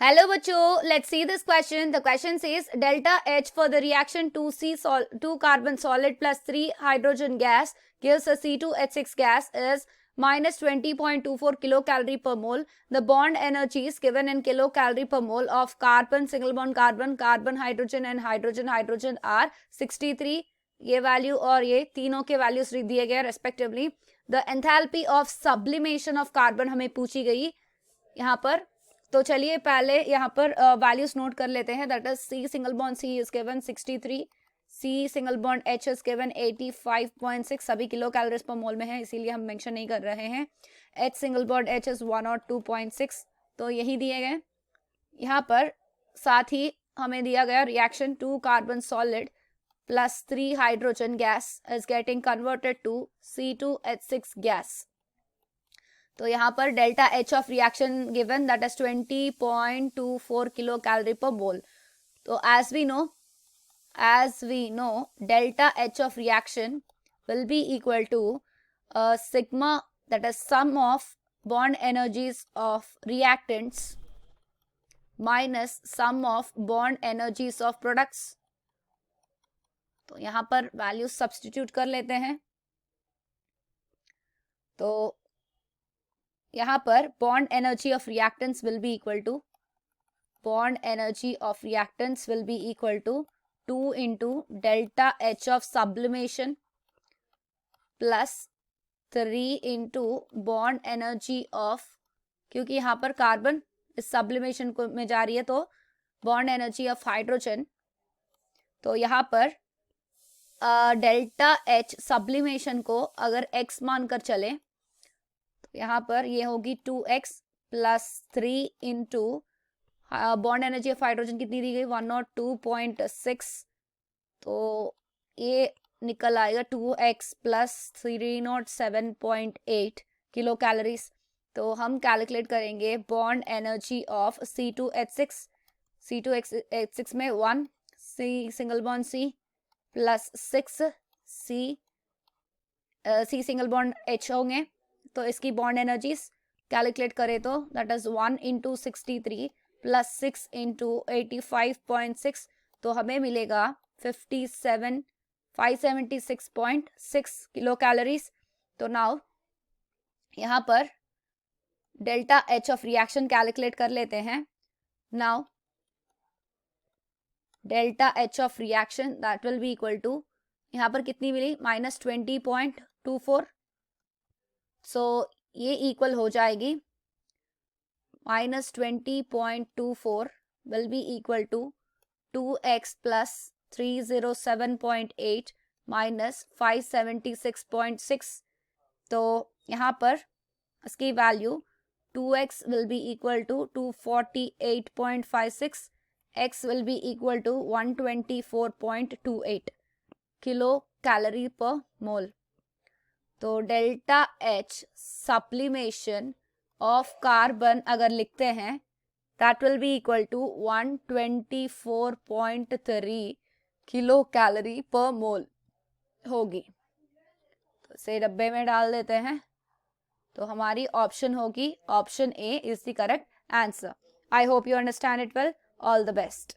Hello बच्चों, let's see this question. The question says delta H for the reaction 2 carbon solid plus 3 hydrogen gas gives a C2H6 gas is minus 20.24 kilocalorie per mole. The bond energies given in kilocalorie per mole of carbon, single bond carbon, carbon hydrogen and hydrogen hydrogen are 63. ये value और ये तीनों के values दिए गए respectively. The enthalpy of sublimation of carbon हमें पूछी गई यहाँ पर. तो चलिए पहले यहाँ पर वैल्यूज नोट कर लेते हैं. That is C single bond C is given 63, C single bond H is given 85.6, सभी किलो कैलोरीज पर मोल में है इसीलिए हम मेंशन नहीं कर रहे हैं. H single bond H is 102.6, तो यही दिए गए. यहाँ पर साथ ही हमें दिया गया reaction 2 carbon solid plus 3 hydrogen gas is getting converted to C2H6 gas. तो यहाँ पर delta H of reaction given that is 20.24 kilocalorie per mole. तो as we know delta H of reaction will be equal to sigma, that is sum of bond energies of reactants minus sum of bond energies of products. तो यहाँ पर value substitute कर लेते हैं. तो यहाँ पर bond energy of reactants will be equal to 2 into delta H of sublimation plus 3 into bond energy of, क्योंकि यहाँ पर कार्बन इस सब्लिमेशन को में जा रही है तो बॉन्ड एनर्जी ऑफ हाइड्रोजन. तो यहाँ पर डेल्टा एच सब्लिमेशन को अगर x मानकर चले तो यहाँ पर ये होगी 2x plus 3 into bond energy of hydrogen कितनी दी गई 102.6, तो ये निकल आएगा 2x प्लस 307.8 किलो कैलोरीज. तो हम कैलकुलेट करेंगे बॉन्ड एनर्जी ऑफ C2H6 में 1 C single bond C plus 6 C single bond H होंगे. तो इसकी बॉन्ड एनर्जीज कैलकुलेट करें तो that is 1 into 63 plus 6 into 85.6, तो हमें मिलेगा 576.6 किलो कैलोरीज. तो नाउ यहाँ पर delta H of reaction calculate कर लेते हैं. Now delta H of reaction that will be equal to, यहाँ पर कितनी मिली -20.24, सो ये इक्वल हो जाएगी -20.24 will be equal to 2x plus 307.8 minus 576.6. तो यहाँ पर इसकी value 2x will be equal to 248.56, x will be equal to 124.28 kilocalorie per mole. तो delta H sublimation of carbon अगर लिखते हैं that will be equal to 124.3 kilocalorie per mole होगी. तो इसे डब्बे में डाल देते हैं. तो हमारी ऑप्शन होगी option A is the correct answer. I hope you understand it well. All the best.